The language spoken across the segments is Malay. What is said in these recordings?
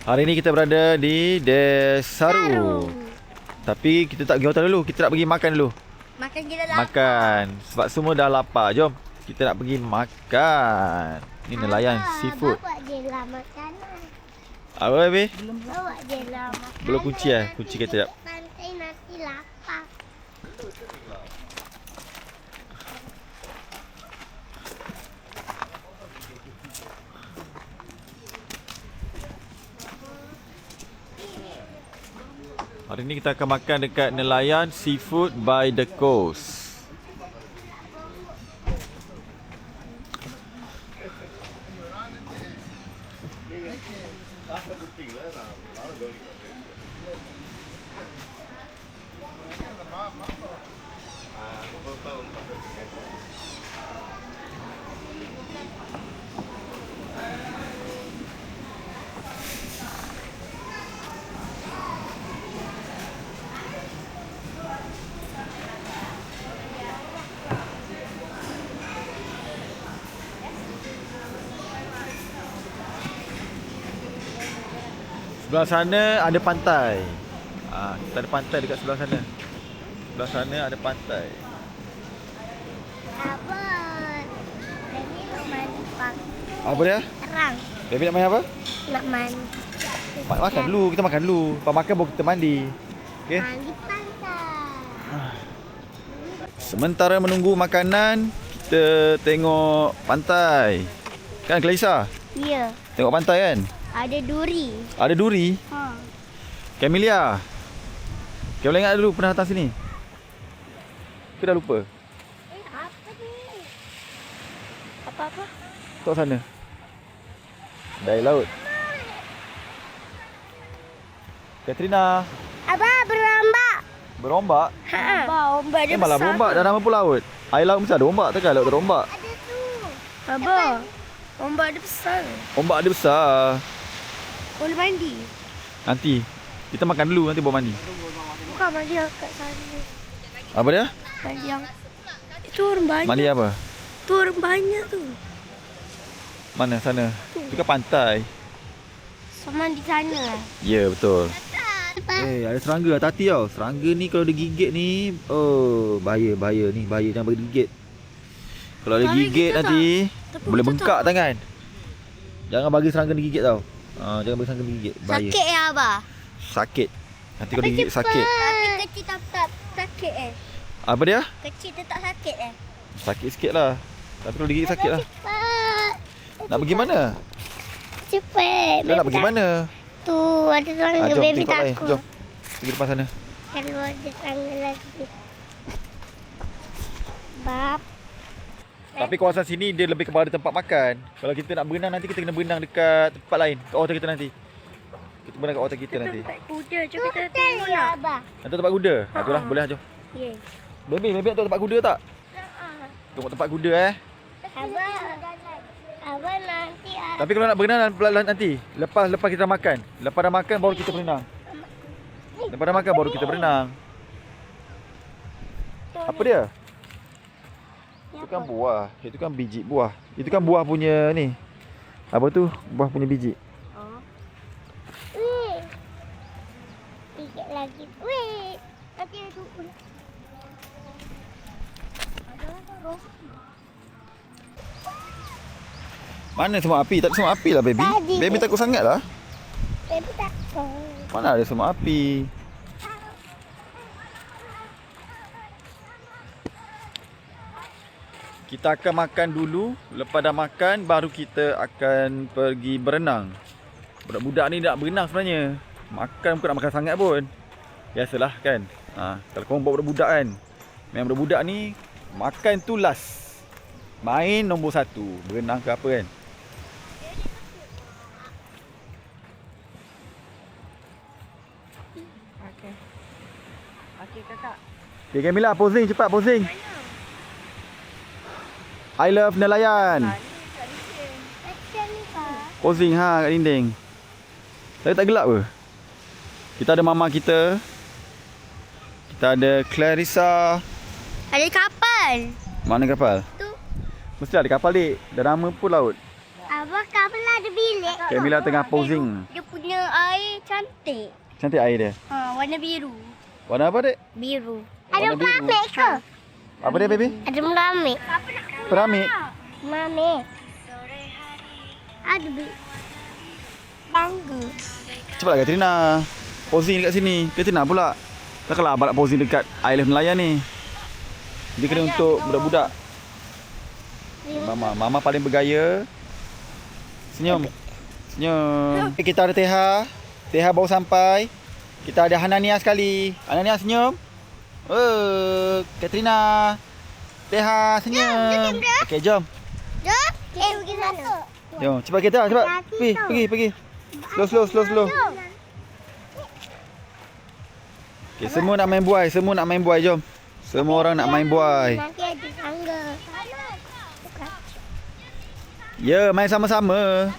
Hari ni kita berada di Desaru. Tapi kita tak pergi hotel dulu, kita nak pergi makan dulu. Makan kita lapar. Makan. Sebab semua dah lapar. Jom, kita nak pergi makan. Ni nelayan seafood. Bawa je lah makanan. Apa baby? Bawa je lah makanan. Belum kunci kunci kereta jap. Pantai nanti lapar. Hari ni kita akan makan dekat Nelayan Seafood by the Coast. Sebelah sana ada pantai. Kita ada pantai dekat sebelah sana. Sebelah sana ada pantai. Abang. Ini nak main pak. Apa dia? Terang. Baby nak main apa? Nak main. Makan dulu, kita makan dulu. Lepas makan baru kita mandi. Okey? Mandi pantai. Sementara menunggu makanan, kita tengok pantai. Kan Clarissa? Ya. Tengok pantai kan? Ada duri. Ada duri. Ha. Camelia. Kau boleh ingat dulu pernah datang sini? Ke dah lupa? Apa ni? Apa-apa? Tengok sana. Dari laut. Katrina. Abang berombak. Berombak? Ha. Abang, ombak dia Malah besar. berombak dah nama pun laut. Air laut mesti ada ombak, takkan laut tak ada ombak? Ada tu. Abang, ombak dia besar. Ombak dia besar. Boleh mandi. Nanti kita makan dulu, nanti bawa mandi. Bukan mandi yang kat sana. Apa dia? Mandi yang itu orang banyak. Mandi apa? Tu orang banyak tu. Mana sana? Itu kan pantai. Sama di sana lah. Ya, betul. Ada serangga, hati-hati tau. Serangga ni kalau dia gigit ni, oh, bahaya ni. Bahaya, jangan bagi gigit. Kalau dia Tapi gigit kita nanti Tapi boleh kita bengkak tak. tangan. Jangan bagi serangga ni gigit tau. Jangan bagi serangga ni gigit. Bahaya. Sakit ya abah? Sakit. Nanti kalau digigit sakit. Tapi kecil tak sakit Apa dia? Kecil tu tak sakit Sakit sikit lah. Tapi kalau digigit sakit lah. Cepat. Nak pergi mana? Cepat. Kau nak pergi mana? Tu ada serangga Jom baby tengok lain. takut. Jom. Pergi depan sana. Kalau ada serangga lagi. Bab. Tapi kawasan sini dia lebih kepada tempat makan. Kalau kita nak berenang nanti kita kena berenang dekat tempat lain. Kat hotel kita nanti. Kita berenang kat hotel kita nanti. Tempat kuda. Jom kita tengok lah abah. Nanti tempat kuda. Itulah boleh jom. Ya. Baby nak tengok tempat kuda tak? Tengok tempat kuda Abah. Abah nanti Tapi kalau nak berenang nanti lepas kita dah makan. Lepas dah makan baru kita berenang. Lepas dah makan baru kita berenang. Apa dia? Itu kan buah. Itu kan biji buah. Itu kan buah punya ni. Apa tu? Buah punya biji. Weh. Sikit lagi. Weh. Nanti ada tu. Mana semua api? Tak ada semua api lah baby. Tadi. Baby takut sangat lah. Baby takut. Mana ada semua api? Kita akan makan dulu. Lepas dah makan baru kita akan pergi berenang. Budak-budak ni nak berenang sebenarnya. Makan bukan nak makan sangat pun. Biasalah kan. Kalau korang bawa budak-budak kan. Memang budak-budak ni makan tu last. Main nombor 1. Berenang ke apa kan. Okey kakak. Okay Camila, posing cepat posing. I love nelayan. Macam ni kak. Posing kat dinding. Tapi tak gelap ke? Kita ada mama kita. Kita ada Clarissa. Ada kapal. Mana kapal? Tu. Mesti ada kapal dik. Dah lama pun laut. Abah Kamila ada bilik. Camila tengah posing. Dia punya air cantik. Cantik air dia. Warna biru. Warna apa, Dek? Biru. Warna Ada biru. meramik ke? Apa dia, baby? Ada meramik. Peramik. Meramik. Ada bangga. Cepatlah Katrina. Posing dekat sini. Katrina pula. Takkanlah abang nak posing dekat Island Nelayan ni. Dia kena untuk budak-budak. Mama paling bergaya. Senyum. Senyum. Kita ada Teha. Teha baru sampai. Kita ada Hanania sekali. Hanania senyum. Katrina. Teha senyum. Okey, jom. Jom. Pergi sana. Jom, cepat kita, cepat. Pergi. Slow. Okey, semua nak main buai, jom. Semua orang nak main buai. Nanti ada tangga. Ya, main sama-sama.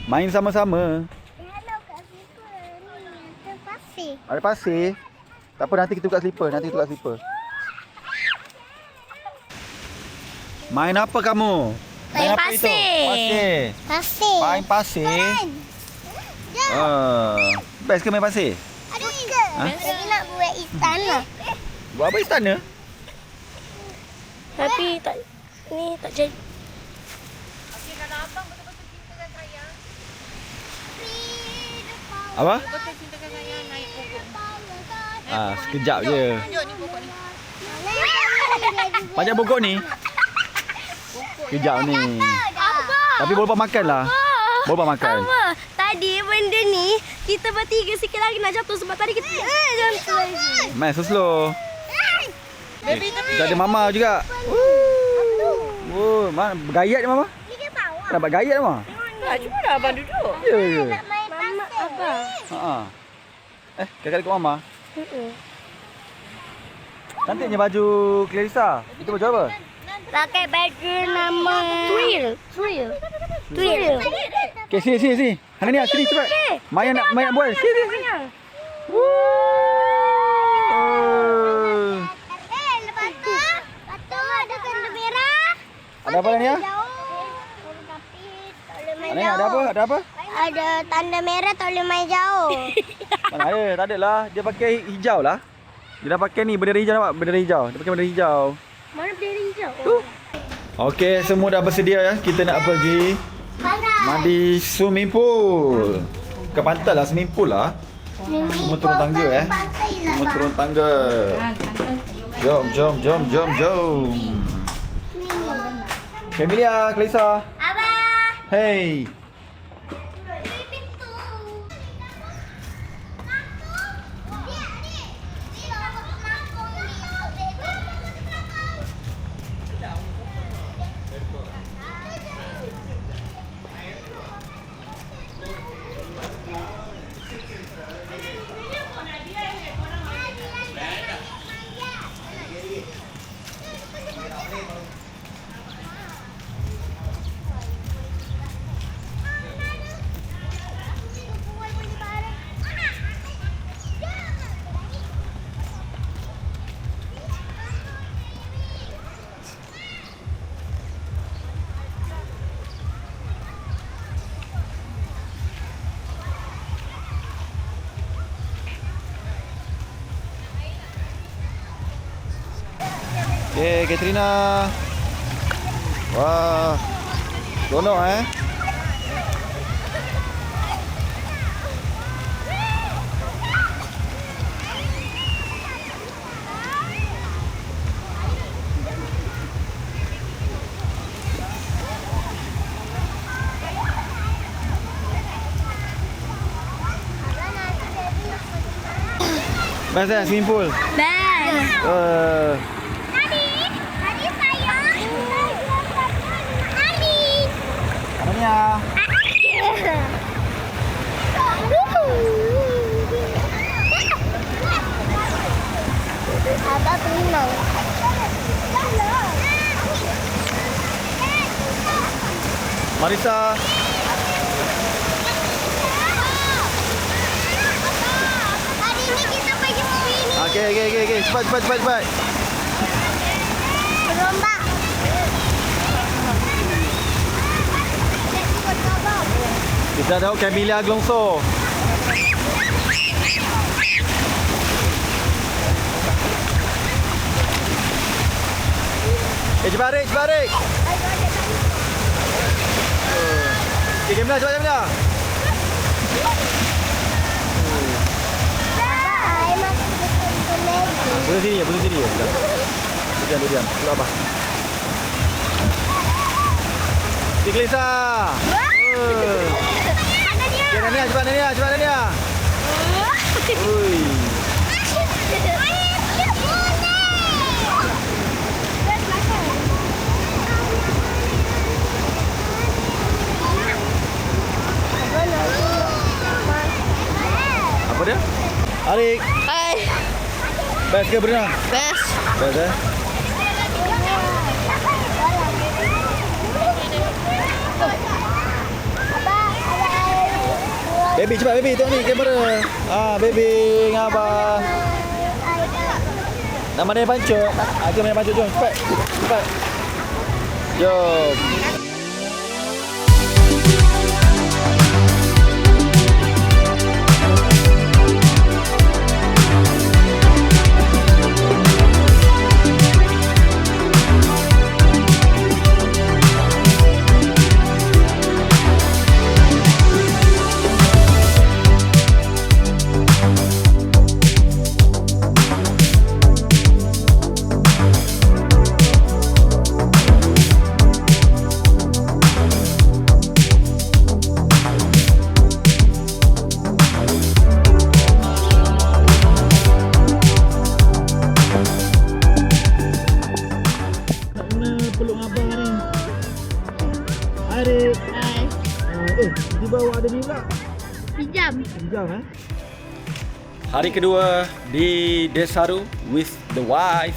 Main sama-sama. Hello kat slipper ni. Ada pasir. Ada pasir. Tak apa, nanti kita tukar slipper. Main apa kamu? Main apa itu? pasir. Pasir. Main pasir. Best ke main pasir? Aduh, Kita nak buat istana. Buat apa istana? Tapi tak jadi. Apa? Sekejap je. Panjang pokok ni? Sekejap ni. Tapi boleh makan lah. Boleh makan. Apa? Tadi benda ni kita bertiga sikit lagi nak jatuh sebab tadi kita jatuh lagi. Main slow. Kita ada mama juga. Bergayat ni mama. Nampak gayat mama. Cuma dah abang duduk. Ya. Mama abang. Kakak ikut mama. Cantiknya baju Clarissa. Itu baju apa? Pakai baju nama Thrill. Okay, sini. Hanania, sini cepat. Maya nak buat. Sini. Lepas tu ada tanda merah. Ada apa Hanania? Hanania, ada apa? Ada tanda merah tak boleh main jauh. Mana ada? Tak ada lah. Dia pakai hijau lah. Dia dah pakai ni bendera hijau, nampak? Bendera hijau. Dia pakai bendera hijau. Mana bendera hijau? Tu. Okey, semua dah bersedia ya. Kita nak pergi mandi swimming pool. Ke pantai lah, swimming pool lah. Semua turun tangga Semua turun tangga. Jom. Camilia, Clarissa. Abah. Hey. Okay, Katrina. Wah. Seronok Best swimming pool. Best. Tadi sayang. Hanania. Abah tenang. Marissa. Hari ni kita pergi swimming. Okay. Cepat. Berombak. Kita tengok Camilla gelongsor. Cepat Rik. Okay, Camilla, cepat Camilla. Boleh sini ya. Diam. Tengok Abah. Tiklisa. Okay, Nania, cepat Nania. Ui. Apa dia? Arik. Hai. Best ke berenang? Best. Best eh? Baby cepat baby, tengok ni kamera. Baby dengan abang. Nak mana yang pancuk? Jom mana yang pancuk, jom cepat. Jom. Di bawah ada ni pula. Pinjam. Hari kedua di Desaru with the wife.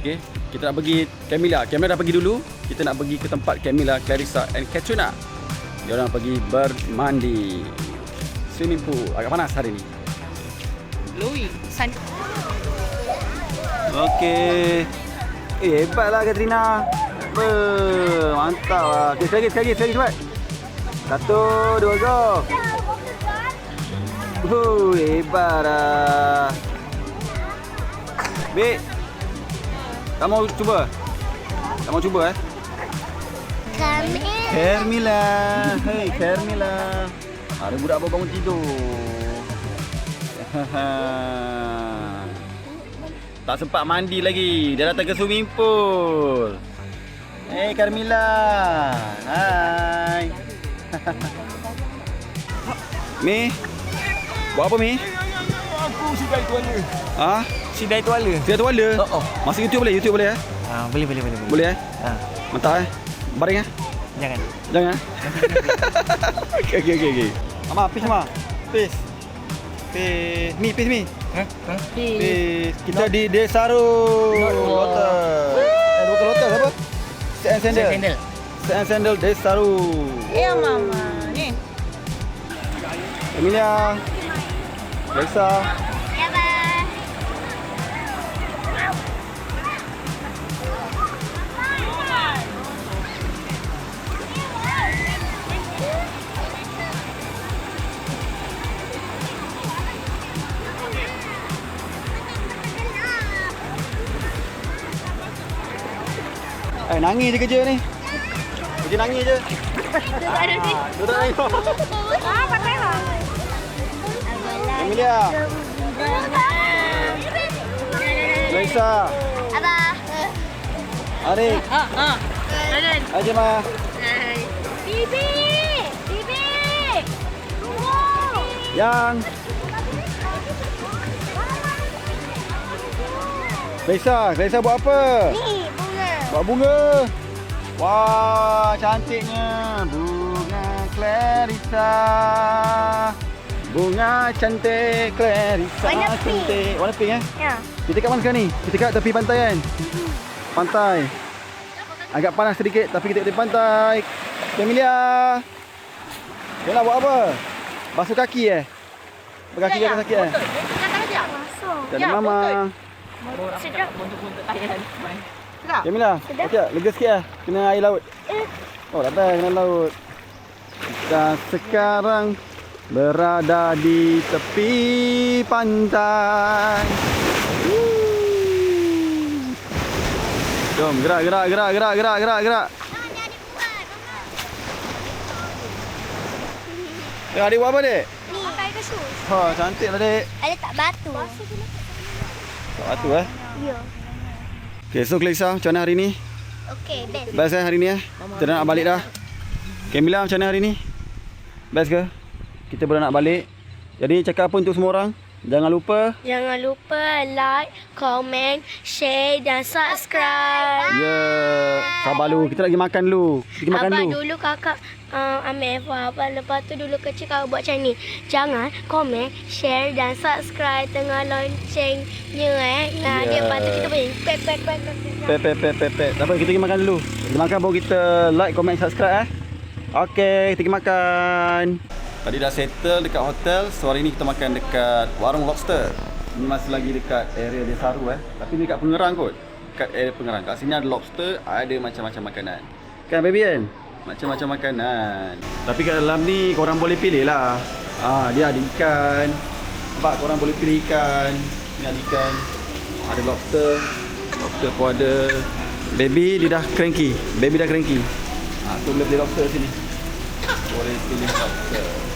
Okay, kita nak pergi Camilla dah pergi dulu. Kita nak pergi ke tempat Camilla, Clarissa and Katrina. Diorang pergi bermandi swimming pool. Agak panas hari ni. Glowing. Sun. Okay. Hebatlah Katrina. Mantap lah. Okay, sekali lagi cepat. 1, 2, go. Hebat lah. Bik. Tak mau cuba? Carmilla. Hey Carmilla. Ada budak apa bangun tidur. Tak sempat mandi lagi. Dia datang ke swimming pool. Hey Carmilla. Hai. Mi. Buat apa Mi? Aku sidai tuala. Sidai tuala. Sidai tuala? Masuk YouTube boleh? Boleh. Boleh eh? Mantap eh? Baring eh? Jangan. Okay. Ama, peace Ma. Peace. Mi. Peace. Kita di Desaru. Local hotel apa? Set and Sandal Desaru. Ya mama. Ni. Emilia. Lisa. Ya, bye. Nangis je kerja ni. Kerja nangis je. Duduk nangis. Pakai lah. Emilia. Lisa. Abah. Arik. Aja Ma. Bibi. Yang. Lisa buat apa? Ni, bunga. Buat bunga. Wah, cantiknya. Bunga Clarissa. Bunga cantik Clarissa. Warna pink. Cantik. Warna pink eh? Ya. Kita kat mana sekarang ni? Kita kat tepi pantai kan? Pantai. Agak panas sedikit tapi kita kat tepi pantai. Emilia. Kau buat apa? Basuh kaki eh? Berkaki kaki sakit eh? Masuk. Jadi mama. Sedap. Emilia, okey, lega sikit lah. Kena air laut. Oh, dah best kena laut. Kita sekarang berada di tepi pantai. Jom, gerak. Adik buat apa, Dek? Ni pakai ke shoes? Ha, cantik lah, Dek. Ada tak batu? Tak batu Ya. Okay, so Kelisa, macam mana hari ni? Okey, best. Best hari ni Kita dah nak balik dah. Kamila, macam mana hari ni? Best ke? Kita dah nak balik. Jadi cakap apa untuk semua orang? Jangan lupa. Jangan lupa like, komen, share dan subscribe. Ya, sabar dulu. Kita lagi makan dulu. Kita makan Abang dulu. dulu kakak ambil Abang lepas tu dulu kecil kakak buat macam ni. Jangan komen, share dan subscribe tengah loncengnya Nah, Ya. dia lepas tu kita boleh pek. Pep. Tak apa, kita pergi makan dulu. Kita makan baru kita like, comment, subscribe Okey, kita pergi makan. Tadi dah settle dekat hotel. So hari ni kita makan dekat Warung Lobster. Ni masih lagi dekat area Desaru Tapi ni dekat Pengerang kot. Dekat area Pengerang. Kat sini ada lobster, ada macam-macam makanan. Kan baby kan? Macam-macam makanan. Tapi kat dalam ni korang boleh pilih lah. Dia ada ikan. Nampak korang boleh pilih ikan. Ni ada ikan. Ada lobster. Lobster pun ada. Baby dia dah cranky. Tu boleh beli lobster sini. Boleh pilih lobster.